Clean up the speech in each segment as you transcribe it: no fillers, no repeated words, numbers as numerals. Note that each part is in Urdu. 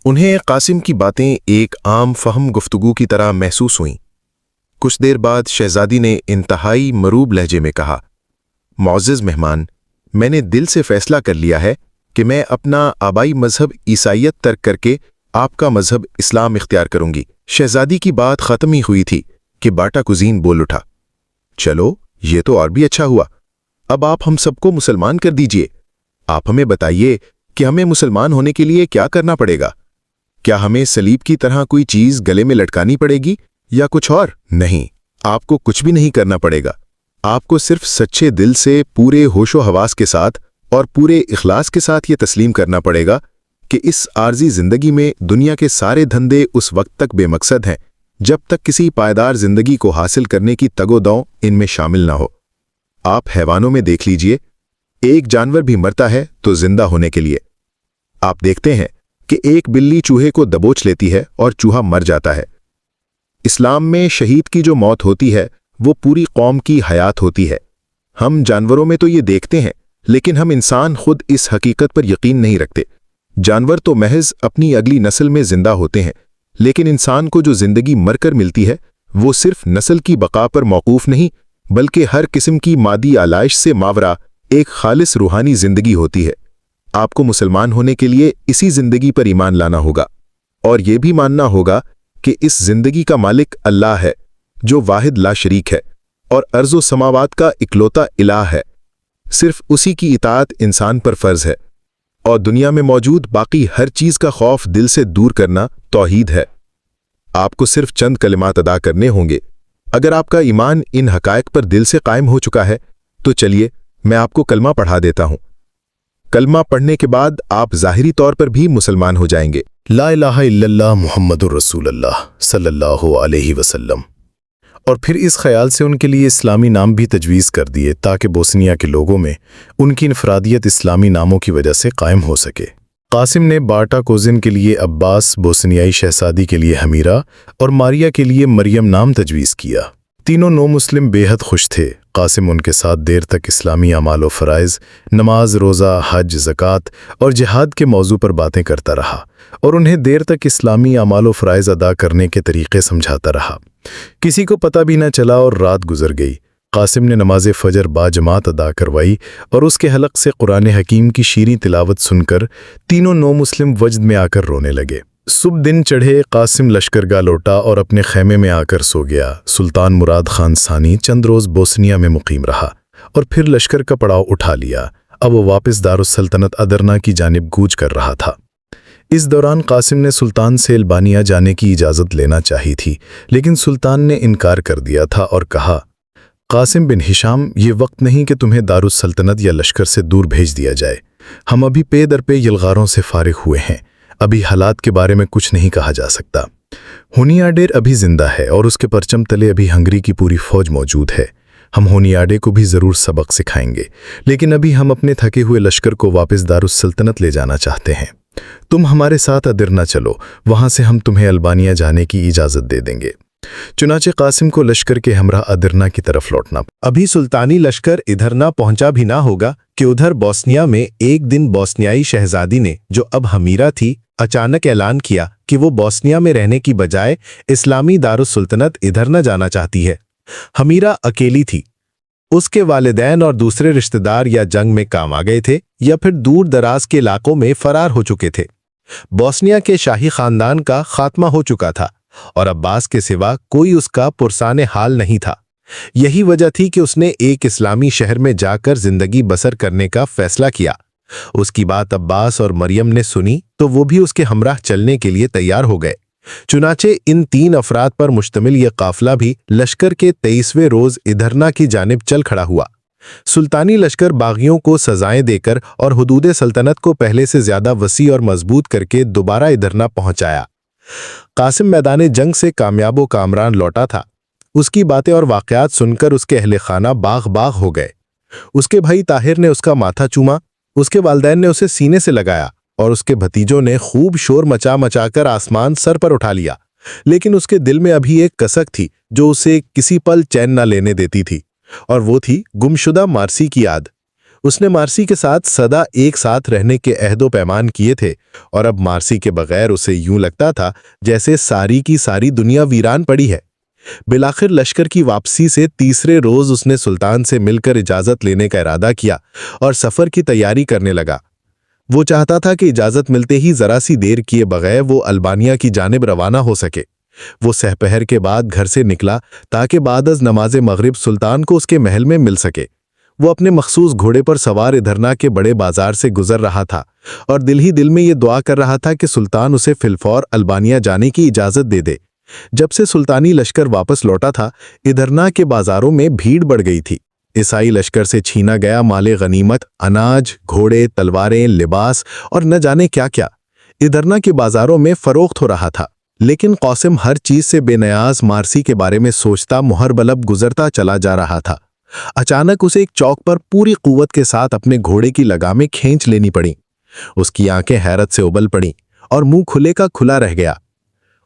انہیں قاسم کی باتیں ایک عام فہم گفتگو کی طرح محسوس ہوئیں۔ کچھ دیر بعد شہزادی نے انتہائی مروب لہجے میں کہا، معزز مہمان، میں نے دل سے فیصلہ کر لیا ہے کہ میں اپنا آبائی مذہب عیسائیت ترک کر کے آپ کا مذہب اسلام اختیار کروں گی۔ شہزادی کی بات ختم ہی ہوئی تھی کہ باٹا کزین بول اٹھا، چلو یہ تو اور بھی اچھا ہوا، اب آپ ہم سب کو مسلمان کر دیجئے۔ آپ ہمیں بتائیے کہ ہمیں مسلمان ہونے کے لیے کیا کرنا پڑے گا؟ کیا ہمیں صلیب کی طرح کوئی چیز گلے میں لٹکانی پڑے گی یا کچھ اور؟ نہیں، آپ کو کچھ بھی نہیں کرنا پڑے گا۔ آپ کو صرف سچے دل سے پورے ہوش و حواس کے ساتھ اور پورے اخلاص کے ساتھ یہ تسلیم کرنا پڑے گا کہ اس عارضی زندگی میں دنیا کے سارے دھندے اس وقت تک بے مقصد ہیں جب تک کسی پائیدار زندگی کو حاصل کرنے کی تگ و دو ان میں شامل نہ ہو۔ آپ حیوانوں میں دیکھ لیجئے، ایک جانور بھی مرتا ہے تو زندہ ہونے کے لیے۔ آپ دیکھتے ہیں کہ ایک بلی چوہے کو دبوچ لیتی ہے اور چوہا مر جاتا ہے۔ اسلام میں شہید کی جو موت ہوتی ہے وہ پوری قوم کی حیات ہوتی ہے۔ ہم جانوروں میں تو یہ دیکھتے ہیں، لیکن ہم انسان خود اس حقیقت پر یقین نہیں رکھتے۔ جانور تو محض اپنی اگلی نسل میں زندہ ہوتے ہیں، لیکن انسان کو جو زندگی مر کر ملتی ہے وہ صرف نسل کی بقا پر موقوف نہیں بلکہ ہر قسم کی مادی آلائش سے ماورا ایک خالص روحانی زندگی ہوتی ہے۔ آپ کو مسلمان ہونے کے لیے اسی زندگی پر ایمان لانا ہوگا اور یہ بھی ماننا ہوگا کہ اس زندگی کا مالک اللہ ہے جو واحد لا شریک ہے اور ارض و سماوات کا اکلوتا الہ ہے۔ صرف اسی کی اطاعت انسان پر فرض ہے اور دنیا میں موجود باقی ہر چیز کا خوف دل سے دور کرنا توحید ہے۔ آپ کو صرف چند کلمات ادا کرنے ہوں گے۔ اگر آپ کا ایمان ان حقائق پر دل سے قائم ہو چکا ہے تو چلیے میں آپ کو کلمہ پڑھا دیتا ہوں۔ کلمہ پڑھنے کے بعد آپ ظاہری طور پر بھی مسلمان ہو جائیں گے۔ لا الہ الا اللہ محمد الرسول اللہ صلی اللہ علیہ وسلم۔ اور پھر اس خیال سے ان کے لیے اسلامی نام بھی تجویز کر دیے تاکہ بوسنیا کے لوگوں میں ان کی انفرادیت اسلامی ناموں کی وجہ سے قائم ہو سکے۔ قاسم نے باٹا کوزن کے لیے عباس، بوسنیائی شہزادی کے لیے حمیرہ اور ماریا کے لیے مریم نام تجویز کیا۔ تینوں نو مسلم بے حد خوش تھے۔ قاسم ان کے ساتھ دیر تک اسلامی اعمال و فرائض، نماز، روزہ، حج، زکوٰۃ اور جہاد کے موضوع پر باتیں کرتا رہا اور انہیں دیر تک اسلامی اعمال و فرائض ادا کرنے کے طریقے سمجھاتا رہا۔ کسی کو پتہ بھی نہ چلا اور رات گزر گئی۔ قاسم نے نماز فجر با جماعت ادا کروائی اور اس کے حلق سے قرآن حکیم کی شیریں تلاوت سن کر تینوں نو مسلم وجد میں آ کر رونے لگے۔ صبح دن چڑھے، قاسم لشکرگاہ لوٹا اور اپنے خیمے میں آ کر سو گیا۔ سلطان مراد خان ثانی چند روز بوسنیا میں مقیم رہا اور پھر لشکر کا پڑاؤ اٹھا لیا۔ اب وہ واپس دارالسلطنت ادرنا کی جانب کوچ کر رہا تھا۔ اس دوران قاسم نے سلطان سے البانیہ جانے کی اجازت لینا چاہی تھی، لیکن سلطان نے انکار کر دیا تھا اور کہا، قاسم بن ہشام، یہ وقت نہیں کہ تمہیں دارالسلطنت یا لشکر سے دور بھیج دیا جائے۔ ہم ابھی پے در پے یلغاروں سے فارغ ہوئے ہیں، ابھی حالات کے بارے میں کچھ نہیں کہا جا سکتا۔ ہونیاڈیر ابھی زندہ ہے اور اس کے پرچم تلے ابھی ہنگری کی پوری فوج موجود ہے۔ ہم ہونیاڈے کو بھی ضرور سبق سکھائیں گے، لیکن ابھی ہم اپنے تھکے ہوئے لشکر کو واپس دارالسلطنت لے جانا چاہتے ہیں۔ تم ہمارے ساتھ ادرنا چلو، وہاں سے ہم تمہیں البانیہ جانے کی اجازت دے دیں گے۔ چنانچہ قاسم کو لشکر کے ہمراہ ادرنا کی طرف لوٹنا۔ ابھی سلطانی لشکر ادھر نہ پہنچا بھی نہ ہوگا کہ ادھر بوسنیا میں ایک دن بوسنیائی شہزادی نے، جو اب حمیرہ تھی، اچانک اعلان کیا کہ وہ بوسنیا میں رہنے کی بجائے اسلامی دارالسلطنت ادھر نہ جانا چاہتی ہے۔ حمیرہ اکیلی تھی۔ اس کے والدین اور دوسرے رشتہ دار یا جنگ میں کام آ گئے تھے یا پھر دور دراز کے علاقوں میں فرار ہو چکے تھے۔ بوسنیا کے شاہی خاندان کا خاتمہ ہو چکا تھا اور عباس کے سوا کوئی اس کا پرسان حال نہیں تھا۔ یہی وجہ تھی کہ اس نے ایک اسلامی شہر میں جا کر زندگی بسر کرنے کا فیصلہ کیا۔ اس کی بات عباس اور مریم نے سنی تو وہ بھی اس کے ہمراہ چلنے کے لیے تیار ہو گئے۔ چنانچہ ان تین افراد پر مشتمل یہ قافلہ بھی لشکر کے 23ویں روز ادھرنا کی جانب چل کھڑا ہوا۔ سلطانی لشکر باغیوں کو سزائیں دے کر اور حدود سلطنت کو پہلے سے زیادہ وسیع اور مضبوط کر کے دوبارہ ادھرنا پہنچایا۔ قاسم میدان جنگ سے کامیاب و کامران لوٹا تھا۔ اس کی باتیں اور واقعات سن کر اس کے اہل خانہ باغ باغ ہو گئے۔ اس کے بھائی طاہر نے اس کا ماتھا چوما، اس کے والدین نے اسے سینے سے لگایا اور اس کے بھتیجوں نے خوب شور مچا مچا کر آسمان سر پر اٹھا لیا، لیکن اس کے دل میں ابھی ایک کسک تھی جو اسے کسی پل چین نہ لینے دیتی تھی، اور وہ تھی گمشدہ مارسی کی یاد۔ اس نے مارسی کے ساتھ سدا ایک ساتھ رہنے کے عہد و پیمان کیے تھے، اور اب مارسی کے بغیر اسے یوں لگتا تھا جیسے ساری کی ساری دنیا ویران پڑی ہے۔ بالآخر لشکر کی واپسی سے تیسرے روز اس نے سلطان سے مل کر اجازت لینے کا ارادہ کیا اور سفر کی تیاری کرنے لگا۔ وہ چاہتا تھا کہ اجازت ملتے ہی ذرا سی دیر کیے بغیر وہ البانیہ کی جانب روانہ ہو سکے۔ وہ سحپہر کے بعد گھر سے نکلا تاکہ بعد از نماز مغرب سلطان کو اس کے محل میں مل سکے۔ وہ اپنے مخصوص گھوڑے پر سوار ادھرنا کے بڑے بازار سے گزر رہا تھا اور دل ہی دل میں یہ دعا کر رہا تھا کہ سلطان اسے فی الفور البانیہ جانے کی اجازت دے دے۔ جب سے سلطانی لشکر واپس لوٹا تھا، ادھرنا کے بازاروں میں بھیڑ بڑھ گئی تھی۔ عیسائی لشکر سے چھینا گیا مال غنیمت، اناج، گھوڑے، تلواریں، لباس اور نہ جانے کیا کیا ادھرنا کے بازاروں میں فروخت ہو رہا تھا۔ لیکن قاسم ہر چیز سے بے نیاز مارسی کے بارے میں سوچتا محربلب گزرتا چلا جا رہا تھا۔ اچانک اسے ایک چوک پر پوری قوت کے ساتھ اپنے گھوڑے کی لگامیں کھینچ لینی پڑیں۔ اس کی آنکھیں حیرت سے ابل پڑیں اور منہ کھلے کا کھلا رہ گیا۔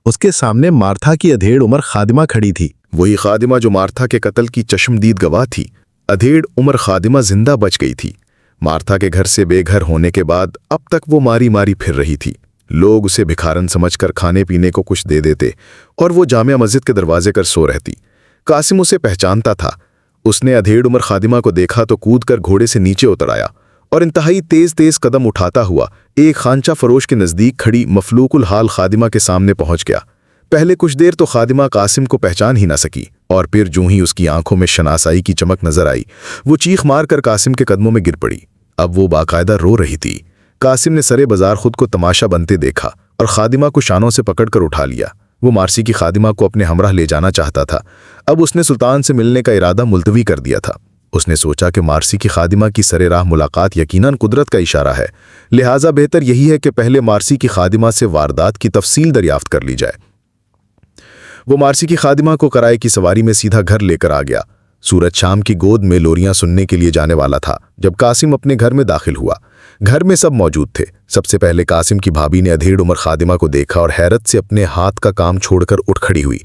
اس کے سامنے مارتھا کی ادھیڑ عمر خادمہ کھڑی تھی۔ وہی خادمہ جو مارتھا کے قتل کی چشمدید گواہ تھی۔ ادھیڑ عمر خادمہ زندہ بچ گئی تھی۔ مارتھا کے گھر سے بے گھر ہونے کے بعد اب تک وہ ماری ماری پھر رہی تھی۔ لوگ اسے بھکارن سمجھ کر کھانے پینے کو کچھ دے دیتے اور وہ جامع مسجد کے دروازے کر سو رہتی۔ قاسم اسے پہچانتا تھا۔ اس نے ادھیڑ عمر خادمہ کو دیکھا تو کود کر گھوڑے سے نیچے اتر آیا اور انتہائی تیز تیز قدم اٹھاتا ہوا ایک خانچہ فروش کے نزدیک کھڑی مفلوق الحال خادمہ کے سامنے پہنچ گیا۔ پہلے کچھ دیر تو خادمہ قاسم کو پہچان ہی نہ سکی، اور پھر جوں ہی اس کی آنکھوں میں شناسائی کی چمک نظر آئی، وہ چیخ مار کر قاسم کے قدموں میں گر پڑی۔ اب وہ باقاعدہ رو رہی تھی۔ قاسم نے سرے بازار خود کو تماشا بنتے دیکھا اور خادمہ کو شانوں سے پکڑ کر اٹھا لیا۔ وہ مارسی کی خادمہ کو اپنے ہمراہ لے جانا چاہتا تھا۔ اب اس نے سلطان سے ملنے کا ارادہ ملتوی کر دیا تھا۔ اس نے سوچا کہ مارسی کی خادمہ کی سرے راہ ملاقات یقیناً قدرت کا اشارہ ہے، لہٰذا بہتر یہی ہے کہ پہلے مارسی کی خادمہ سے واردات کی تفصیل دریافت کر لی جائے۔ وہ مارسی کی خادمہ کو کرائے کی سواری میں سیدھا گھر لے کر آ گیا۔ سورج شام کی گود میں لوریاں سننے کے لیے جانے والا تھا جب قاسم اپنے گھر میں داخل ہوا۔ گھر میں سب موجود تھے۔ سب سے پہلے قاسم کی بھابی نے ادھیڑ عمر خادمہ کو دیکھا اور حیرت سے اپنے ہاتھ کا کام چھوڑ کر اٹھ کھڑی ہوئی۔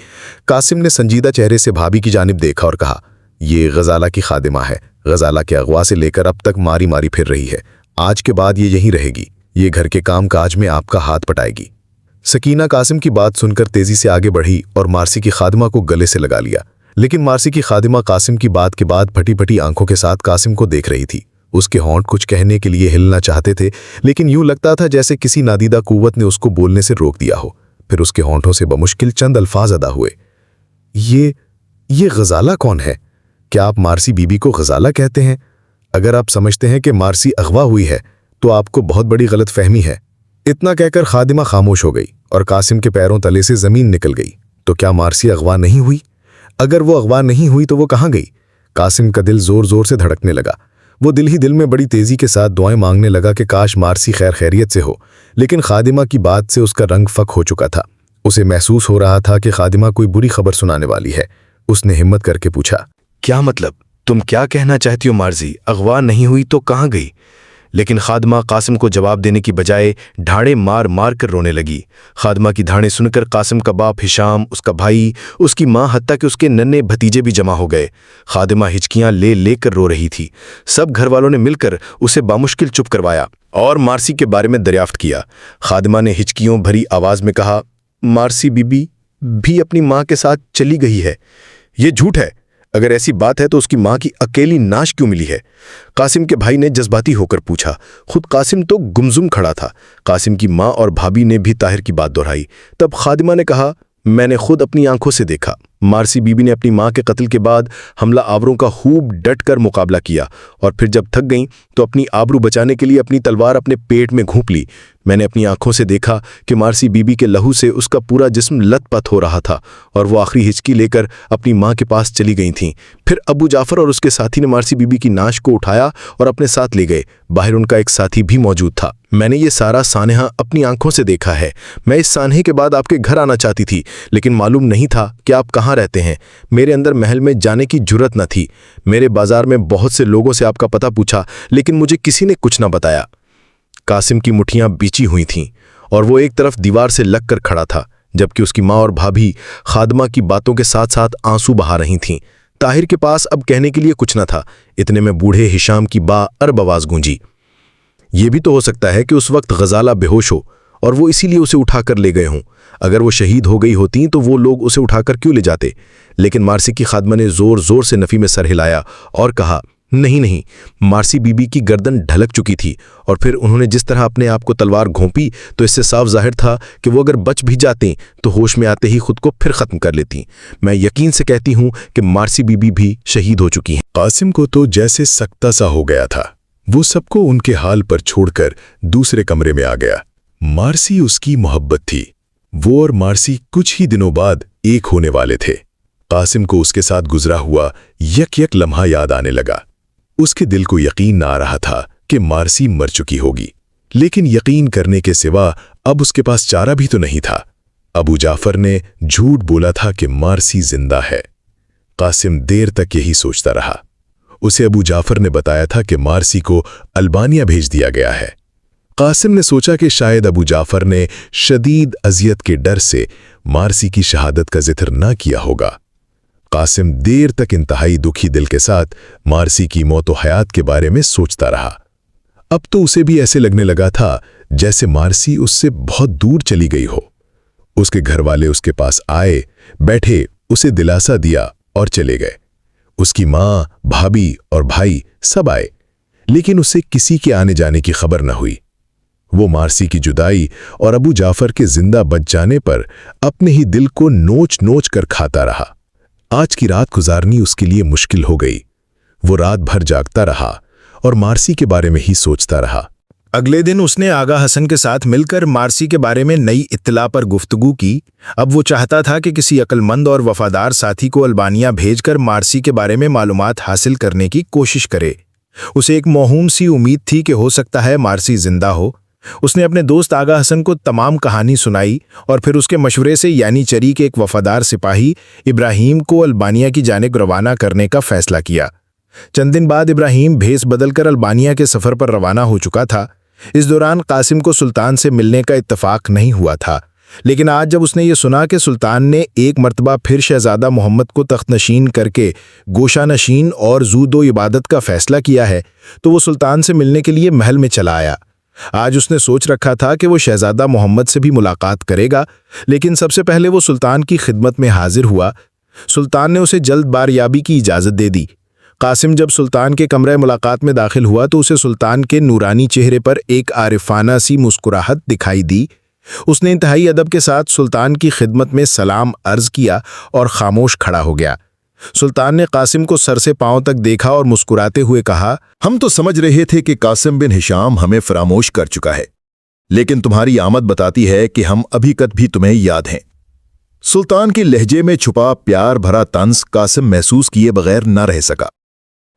قاسم نے سنجیدہ چہرے سے بھابی کی جانب دیکھا اور کہا، یہ غزالہ کی خادمہ ہے۔ غزالہ کے اغوا سے لے کر اب تک ماری ماری پھر رہی ہے۔ آج کے بعد یہ یہیں رہے گی۔ یہ گھر کے کام کاج میں آپ کا ہاتھ پٹائے گی۔ سکینہ قاسم کی بات سن کر تیزی سے آگے بڑھی اور مارسی کی خادمہ کو گلے سے لگا لیا، لیکن مارسی کی خادمہ قاسم کی بات کے بعد پھٹی پھٹی آنکھوں کے ساتھ قاسم کو دیکھ رہی تھی۔ اس کے ہونٹ کچھ کہنے کے لیے ہلنا چاہتے تھے، لیکن یوں لگتا تھا جیسے کسی نادیدہ قوت نے اس کو بولنے سے روک دیا ہو۔ پھر اس کے ہونٹوں سے بمشکل چند الفاظ ادا ہوئے، یہ غزالہ کون ہے؟ کیا آپ مارسی بی بی کو غزالہ کہتے ہیں؟ اگر آپ سمجھتے ہیں کہ مارسی اغوا ہوئی ہے تو آپ کو بہت بڑی غلط فہمی ہے۔ اتنا کہہ کر خادمہ خاموش ہو گئی اور قاسم کے پیروں تلے سے زمین نکل گئی۔ تو کیا مارسی اغوا نہیں ہوئی؟ اگر وہ اغوا نہیں ہوئی تو وہ کہاں گئی؟ قاسم کا دل زور زور سے دھڑکنے لگا۔ وہ دل ہی دل میں بڑی تیزی کے ساتھ دعائیں مانگنے لگا کہ کاش مارسی خیر خیریت سے ہو، لیکن خادمہ کی بات سے اس کا رنگ فک ہو چکا تھا۔ اسے محسوس ہو رہا تھا کہ خادمہ کوئی بری خبر سنانے والی ہے۔ اس نے ہمت کر کے پوچھا، کیا مطلب؟ تم کیا کہنا چاہتی ہو مارزی؟ اغوا نہیں ہوئی تو کہاں گئی؟ لیکن خادمہ قاسم کو جواب دینے کی بجائے ڈھاڑے مار مار کر رونے لگی۔ خادمہ کی دھاڑیں سن کر قاسم کا باپ ہشام، اس کا بھائی، اس کی ماں، حتیٰ کہ اس کے ننھے بھتیجے بھی جمع ہو گئے۔ خادمہ ہچکیاں لے لے کر رو رہی تھی۔ سب گھر والوں نے مل کر اسے بامشکل چپ کروایا اور مارسی کے بارے میں دریافت کیا۔ خادمہ نے ہچکیوں بھری آواز میں کہا، مارسی بی بی بھی اپنی ماں کے ساتھ چلی گئی ہے۔ یہ جھوٹ ہے۔ اگر ایسی بات ہے تو اس کی ماں کی اکیلی ناش کیوں ملی ہے؟ قاسم کے بھائی نے جذباتی ہو کر پوچھا۔ خود قاسم تو گمزم کھڑا تھا۔ قاسم کی ماں اور بھابی نے بھی طاہر کی بات دہرائی۔ تب خادمہ نے کہا، میں نے خود اپنی آنکھوں سے دیکھا۔ مارسی بی بی نے اپنی ماں کے قتل کے بعد حملہ آوروں کا خوب ڈٹ کر مقابلہ کیا، اور پھر جب تھک گئیں تو اپنی آبرو بچانے کے لیے اپنی تلوار اپنے پیٹ میں گھونپ لی۔ میں نے اپنی آنکھوں سے دیکھا کہ مارسی بی بی کے لہو سے اس کا پورا جسم لت پت ہو رہا تھا، اور وہ آخری ہچکی لے کر اپنی ماں کے پاس چلی گئی تھیں۔ پھر ابو جعفر اور اس کے ساتھی نے مارسی بی بی کی ناش کو اٹھایا اور اپنے ساتھ لے گئے۔ باہر ان کا ایک ساتھی بھی موجود تھا۔ میں نے یہ سارا سانحہ اپنی آنکھوں سے دیکھا ہے۔ میں اس سانحے کے بعد آپ کے گھر آنا چاہتی تھی، لیکن معلوم نہیں تھا کہ آپ کہاں رہتے ہیں۔ میرے اندر محل میں جانے کی جرت نہ تھی۔ میرے بازار میں بہت سے لوگوں سے آپ کا پتہ پوچھا، لیکن مجھے کسی نے کچھ نہ بتایا۔ قاسم کی مٹھیاں بیچی ہوئی تھیں اور وہ ایک طرف دیوار سے لگ کر کھڑا تھا، جبکہ اس کی ماں اور بھابھی خادمہ کی باتوں کے ساتھ ساتھ آنسو بہا رہی تھیں۔ طاہر کے پاس اب کہنے کے لیے کچھ نہ تھا، اتنے میں بوڑھے ہشام کی با-ارب آواز گونجی۔ یہ بھی تو ہو سکتا ہے کہ اس وقت غزالہ بے ہوش ہو اور وہ اسی لیے اسے اٹھا کر لے گئے ہوں۔ اگر وہ شہید ہو گئی ہوتیں تو وہ لوگ اسے اٹھا کر کیوں لے جاتے؟ لیکن مارسی کی خادمہ نے زور زور سے نفی میں سر ہلایا اور کہا، نہیں، مارسی بی بی کی گردن ڈھلک چکی تھی، اور پھر انہوں نے جس طرح اپنے آپ کو تلوار گھونپی تو اس سے صاف ظاہر تھا کہ وہ اگر بچ بھی جاتے تو ہوش میں آتے ہی خود کو پھر ختم کر لیتی۔ میں یقین سے کہتی ہوں کہ مارسی بی بی بھی شہید ہو چکی ہیں۔ قاسم کو تو جیسے سکتہ سا ہو گیا تھا، وہ سب کو ان کے حال پر چھوڑ کر دوسرے کمرے میں آ گیا۔ مارسی اس کی محبت تھی، وہ اور مارسی کچھ ہی دنوں بعد ایک ہونے والے تھے۔ قاسم کو اس کے ساتھ گزرا ہوا یک لمحہ یاد آنے لگا۔ اس کے دل کو یقین نہ آ رہا تھا کہ مارسی مر چکی ہوگی، لیکن یقین کرنے کے سوا اب اس کے پاس چارہ بھی تو نہیں تھا۔ ابو جعفر نے جھوٹ بولا تھا کہ مارسی زندہ ہے۔ قاسم دیر تک یہی سوچتا رہا۔ اسے ابو جعفر نے بتایا تھا کہ مارسی کو البانیہ بھیج دیا گیا ہے۔ قاسم نے سوچا کہ شاید ابو جعفر نے شدید اذیت کے ڈر سے مارسی کی شہادت کا ذکر نہ کیا ہوگا۔ قاسم دیر تک انتہائی دکھی دل کے ساتھ مارسی کی موت و حیات کے بارے میں سوچتا رہا۔ اب تو اسے بھی ایسے لگنے لگا تھا جیسے مارسی اس سے بہت دور چلی گئی ہو۔ اس کے گھر والے اس کے پاس آئے، بیٹھے، اسے دلاسا دیا اور چلے گئے۔ اس کی ماں، بھابھی اور بھائی سب آئے، لیکن اسے کسی کے آنے جانے کی خبر نہ ہوئی۔ وہ مارسی کی جدائی اور ابو جعفر کے زندہ بچ جانے پر اپنے ہی دل کو نوچ نوچ کر کھاتا رہا۔ آج کی رات گزارنی اس کے لیے مشکل ہو گئی۔ وہ رات بھر جاگتا رہا اور مارسی کے بارے میں ہی سوچتا رہا۔ اگلے دن اس نے آغا حسن کے ساتھ مل کر مارسی کے بارے میں نئی اطلاع پر گفتگو کی۔ اب وہ چاہتا تھا کہ کسی عقل مند اور وفادار ساتھی کو البانیہ بھیج کر مارسی کے بارے میں معلومات حاصل کرنے کی کوشش کرے۔ اسے ایک موہوم سی امید تھی کہ ہو سکتا ہے مارسی زندہ ہو۔ اس نے اپنے دوست آغا حسن کو تمام کہانی سنائی اور پھر اس کے مشورے سے یعنی چری کے ایک وفادار سپاہی ابراہیم کو البانیہ کی جانب روانہ کرنے کا فیصلہ کیا۔ چند دن بعد ابراہیم بھیس بدل کر البانیہ کے سفر پر روانہ ہو چکا تھا۔ اس دوران قاسم کو سلطان سے ملنے کا اتفاق نہیں ہوا تھا، لیکن آج جب اس نے یہ سنا کہ سلطان نے ایک مرتبہ پھر شہزادہ محمد کو تخت نشین کر کے گوشہ نشین اور زود و عبادت کا فیصلہ کیا ہے تو وہ سلطان سے ملنے کے لیے محل میں چلا آیا۔ آج اس نے سوچ رکھا تھا کہ وہ شہزادہ محمد سے بھی ملاقات کرے گا، لیکن سب سے پہلے وہ سلطان کی خدمت میں حاضر ہوا۔ سلطان نے اسے جلد باریابی کی اجازت دے دی۔ قاسم جب سلطان کے کمرہ ملاقات میں داخل ہوا تو اسے سلطان کے نورانی چہرے پر ایک عارفانہ سی مسکراہٹ دکھائی دی۔ اس نے انتہائی ادب کے ساتھ سلطان کی خدمت میں سلام عرض کیا اور خاموش کھڑا ہو گیا۔ سلطان نے قاسم کو سر سے پاؤں تک دیکھا اور مسکراتے ہوئے کہا، ہم تو سمجھ رہے تھے کہ قاسم بن ہشام ہمیں فراموش کر چکا ہے، لیکن تمہاری آمد بتاتی ہے کہ ہم ابھی تک بھی تمہیں یاد ہیں۔ سلطان کے لہجے میں چھپا پیار بھرا طنز قاسم محسوس کیے بغیر نہ رہ سکا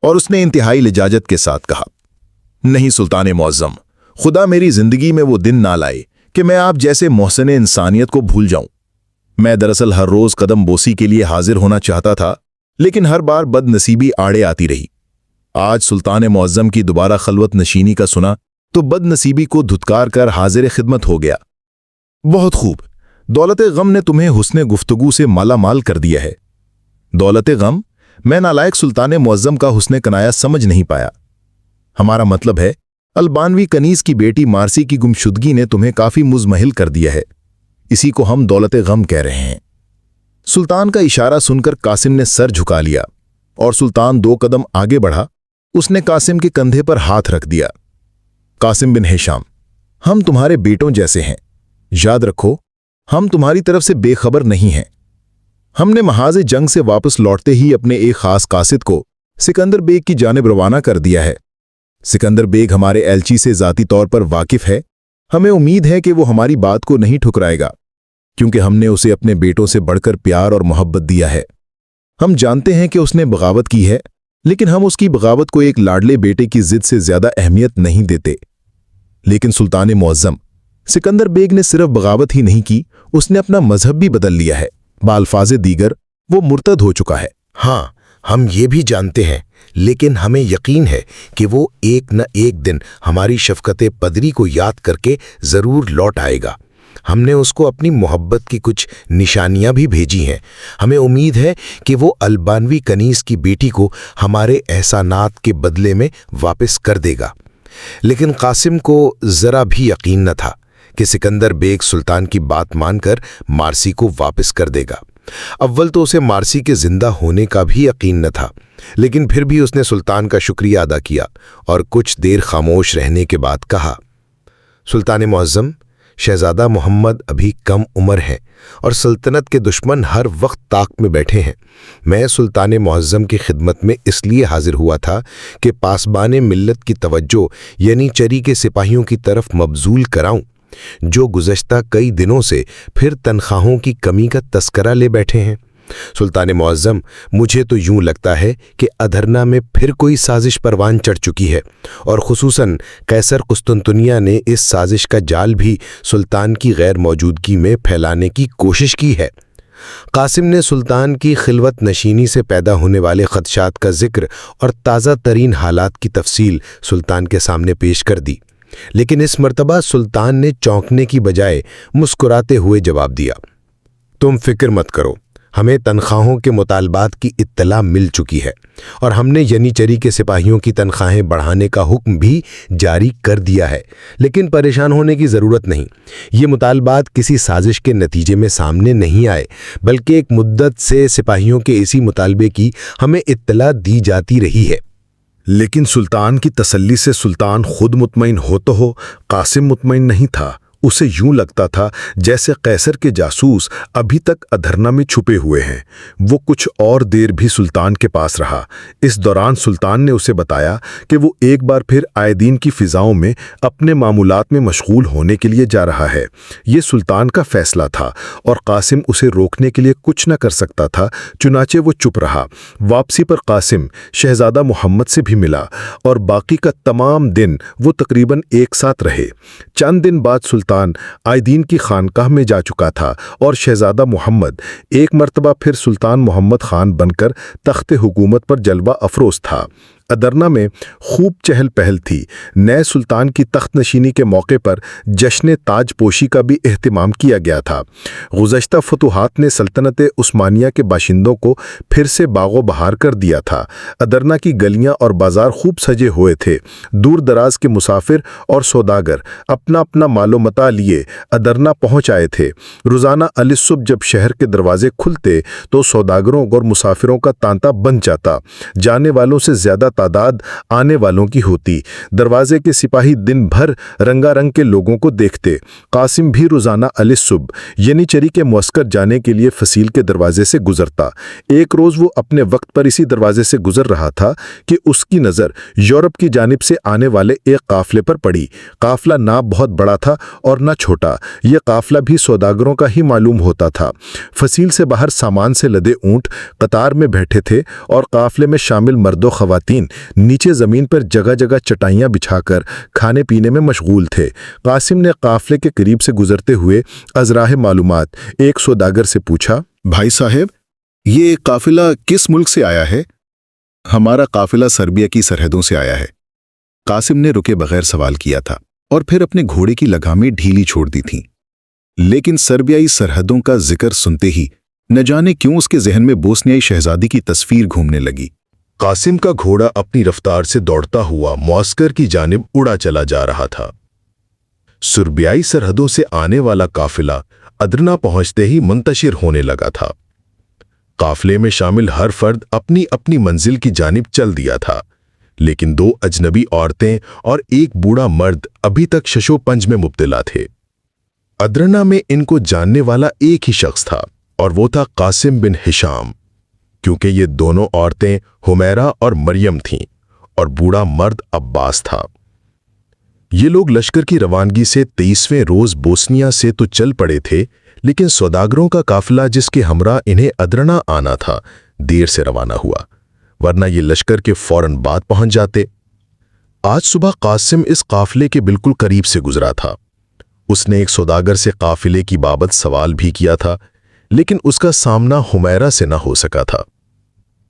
اور اس نے انتہائی لجاجت کے ساتھ کہا، نہیں سلطان معظم، خدا میری زندگی میں وہ دن نہ لائے کہ میں آپ جیسے محسن انسانیت کو بھول جاؤں۔ میں دراصل ہر روز قدم بوسی کے لیے حاضر ہونا چاہتا تھا، لیکن ہر بار بد نصیبی آڑے آتی رہی۔ آج سلطان معظم کی دوبارہ خلوت نشینی کا سنا تو بد نصیبی کو دھتکار کر حاضر خدمت ہو گیا۔ بہت خوب، دولت غم نے تمہیں حسن گفتگو سے مالا مال کر دیا ہے۔ دولت غم؟ میں نالائق سلطان معظم کا حسن کنایا سمجھ نہیں پایا۔ ہمارا مطلب ہے البانوی کنیز کی بیٹی مارسی کی گمشدگی نے تمہیں کافی مزمحل کر دیا ہے، اسی کو ہم دولت غم کہہ رہے ہیں۔ سلطان کا اشارہ سن کر قاسم نے سر جھکا لیا اور سلطان 2 قدم آگے بڑھا۔ اس نے قاسم کے کندھے پر ہاتھ رکھ دیا۔ قاسم بن ہشام، ہم تمہارے بیٹوں جیسے ہیں، یاد رکھو ہم تمہاری طرف سے بے خبر نہیں ہیں۔ ہم نے محاذ جنگ سے واپس لوٹتے ہی اپنے ایک خاص قاصد کو سکندر بیگ کی جانب روانہ کر دیا ہے۔ سکندر بیگ ہمارے ایلچی سے ذاتی طور پر واقف ہے۔ ہمیں امید ہے کہ وہ ہماری بات کو نہیں ٹھکرائے گا، کیونکہ ہم نے اسے اپنے بیٹوں سے بڑھ کر پیار اور محبت دیا ہے۔ ہم جانتے ہیں کہ اس نے بغاوت کی ہے، لیکن ہم اس کی بغاوت کو ایک لاڈلے بیٹے کی ضد سے زیادہ اہمیت نہیں دیتے۔ لیکن سلطان معظم، سکندر بیگ نے صرف بغاوت ہی نہیں کی، اس نے اپنا مذہب بھی بدل لیا ہے۔ بالفاظ دیگر وہ مرتد ہو چکا ہے۔ ہاں، ہم یہ بھی جانتے ہیں، لیکن ہمیں یقین ہے کہ وہ ایک نہ ایک دن ہماری شفقت پدری کو یاد کر کے ضرور لوٹ آئے گا۔ ہم نے اس کو اپنی محبت کی کچھ نشانیاں بھی بھیجی ہیں۔ ہمیں امید ہے کہ وہ البانوی کنیز کی بیٹی کو ہمارے احسانات کے بدلے میں واپس کر دے گا۔ لیکن قاسم کو ذرا بھی یقین نہ تھا کہ سکندر بیگ سلطان کی بات مان کر مارسی کو واپس کر دے گا۔ اول تو اسے مارسی کے زندہ ہونے کا بھی یقین نہ تھا، لیکن پھر بھی اس نے سلطان کا شکریہ ادا کیا اور کچھ دیر خاموش رہنے کے بعد کہا، سلطان معظم، شہزادہ محمد ابھی کم عمر ہیں اور سلطنت کے دشمن ہر وقت طاق میں بیٹھے ہیں۔ میں سلطان معظم کی خدمت میں اس لیے حاضر ہوا تھا کہ پاسبان ملت کی توجہ یعنی چری کے سپاہیوں کی طرف مبذول کراؤں، جو گزشتہ کئی دنوں سے پھر تنخواہوں کی کمی کا تذکرہ لے بیٹھے ہیں۔ سلطان معظم، مجھے تو یوں لگتا ہے کہ ادھرنا میں پھر کوئی سازش پروان چڑھ چکی ہے، اور خصوصاً قیصر قسطنطنیہ نے اس سازش کا جال بھی سلطان کی غیر موجودگی میں پھیلانے کی کوشش کی ہے۔ قاسم نے سلطان کی خلوت نشینی سے پیدا ہونے والے خدشات کا ذکر اور تازہ ترین حالات کی تفصیل سلطان کے سامنے پیش کر دی، لیکن اس مرتبہ سلطان نے چونکنے کی بجائے مسکراتے ہوئے جواب دیا، تم فکر مت کرو، ہمیں تنخواہوں کے مطالبات کی اطلاع مل چکی ہے اور ہم نے ینیچری کے سپاہیوں کی تنخواہیں بڑھانے کا حکم بھی جاری کر دیا ہے، لیکن پریشان ہونے کی ضرورت نہیں۔ یہ مطالبات کسی سازش کے نتیجے میں سامنے نہیں آئے، بلکہ ایک مدت سے سپاہیوں کے اسی مطالبے کی ہمیں اطلاع دی جاتی رہی ہے۔ لیکن سلطان کی تسلی سے سلطان خود مطمئن ہو قاسم مطمئن نہیں تھا۔ اسے یوں لگتا تھا جیسے قیصر کے جاسوس ابھی تک ادھرنا میں چھپے ہوئے ہیں۔ وہ کچھ اور دیر بھی سلطان کے پاس رہا۔ اس دوران سلطان نے اسے بتایا کہ وہ ایک بار پھر آئے دین کی فضاؤں میں اپنے معمولات میں مشغول ہونے کے لیے جا رہا ہے۔ یہ سلطان کا فیصلہ تھا اور قاسم اسے روکنے کے لیے کچھ نہ کر سکتا تھا، چنانچہ وہ چپ رہا۔ واپسی پر قاسم شہزادہ محمد سے بھی ملا اور باقی کا تمام دن وہ تقریباً ایک ساتھ رہے۔ چند دن بعد سلطان آئدین کی خانقاہ میں جا چکا تھا اور شہزادہ محمد ایک مرتبہ پھر سلطان محمد خان بن کر تخت حکومت پر جلوہ افروز تھا۔ ادرنا میں خوب چہل پہل تھی۔ نئے سلطان کی تخت نشینی کے موقع پر جشن تاج پوشی کا بھی اہتمام کیا گیا تھا۔ گزشتہ فتوحات نے سلطنت عثمانیہ کے باشندوں کو پھر سے باغ و بہار کر دیا تھا۔ ادرنا کی گلیاں اور بازار خوب سجے ہوئے تھے۔ دور دراز کے مسافر اور سوداگر اپنا اپنا مال و متاع لیے ادرنا پہنچ آئے تھے۔ روزانہ الصبح جب شہر کے دروازے کھلتے تو سوداگروں اور مسافروں کا تانتا بن جاتا۔ جانے والوں سے زیادہ تعداد آنے والوں کی ہوتی۔ دروازے کے سپاہی دن بھر رنگا رنگ کے لوگوں کو دیکھتے۔ قاسم بھی روزانہ الصبح ینیچری کے معسکر جانے کے لیے فصیل کے دروازے سے گزرتا۔ ایک روز وہ اپنے وقت پر اسی دروازے سے گزر رہا تھا کہ اس کی نظر یورپ کی جانب سے آنے والے ایک قافلے پر پڑی۔ قافلہ نہ بہت بڑا تھا اور نہ چھوٹا، یہ قافلہ بھی سوداگروں کا ہی معلوم ہوتا تھا۔ فصیل سے باہر سامان سے لدے اونٹ قطار میں بیٹھے تھے اور قافلے میں شامل مرد و خواتین نیچے زمین پر جگہ جگہ چٹائیاں بچھا کر کھانے پینے میں مشغول تھے۔ قاسم نے قافلے کے قریب سے گزرتے ہوئے ازراہ معلومات ایک سوداگر سے پوچھا، بھائی صاحب، یہ قافلہ کس ملک سے آیا ہے؟ ہمارا قافلہ سربیا کی سرحدوں سے آیا ہے، قاسم نے رکے بغیر سوال کیا تھا اور پھر اپنے گھوڑے کی لگامیں ڈھیلی چھوڑ دی تھیں۔ لیکن سربیائی سرحدوں کا ذکر سنتے ہی نہ جانے کیوں اس کے ذہن میں بوسنیائی شہزادی کی تصویر گھومنے لگی۔ قاسم کا گھوڑا اپنی رفتار سے دوڑتا ہوا معسکر کی جانب اڑا چلا جا رہا تھا۔ سربیائی سرحدوں سے آنے والا قافلہ ادرنا پہنچتے ہی منتشر ہونے لگا تھا۔ قافلے میں شامل ہر فرد اپنی اپنی منزل کی جانب چل دیا تھا، لیکن دو اجنبی عورتیں اور ایک بوڑھا مرد ابھی تک ششو پنج میں مبتلا تھے۔ ادرنا میں ان کو جاننے والا ایک ہی شخص تھا اور وہ تھا قاسم بن ہشام، کیونکہ یہ دونوں عورتیں حمیرہ اور مریم تھیں اور بوڑھا مرد عباس تھا۔ یہ لوگ لشکر کی روانگی سے 23ویں روز بوسنیا سے تو چل پڑے تھے، لیکن سوداگروں کا قافلہ جس کے ہمراہ انہیں ادرنا آنا تھا دیر سے روانہ ہوا، ورنہ یہ لشکر کے فوراً بعد پہنچ جاتے۔ آج صبح قاسم اس قافلے کے بالکل قریب سے گزرا تھا۔ اس نے ایک سوداگر سے قافلے کی بابت سوال بھی کیا تھا، لیکن اس کا سامنا حمیرہ سے نہ ہو سکا تھا۔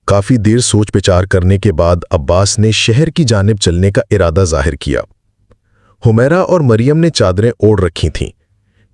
کافی دیر سوچ بچار کرنے کے بعد عباس نے شہر کی جانب چلنے کا ارادہ ظاہر کیا۔ حمیرہ اور مریم نے چادریں اوڑھ رکھی تھیں،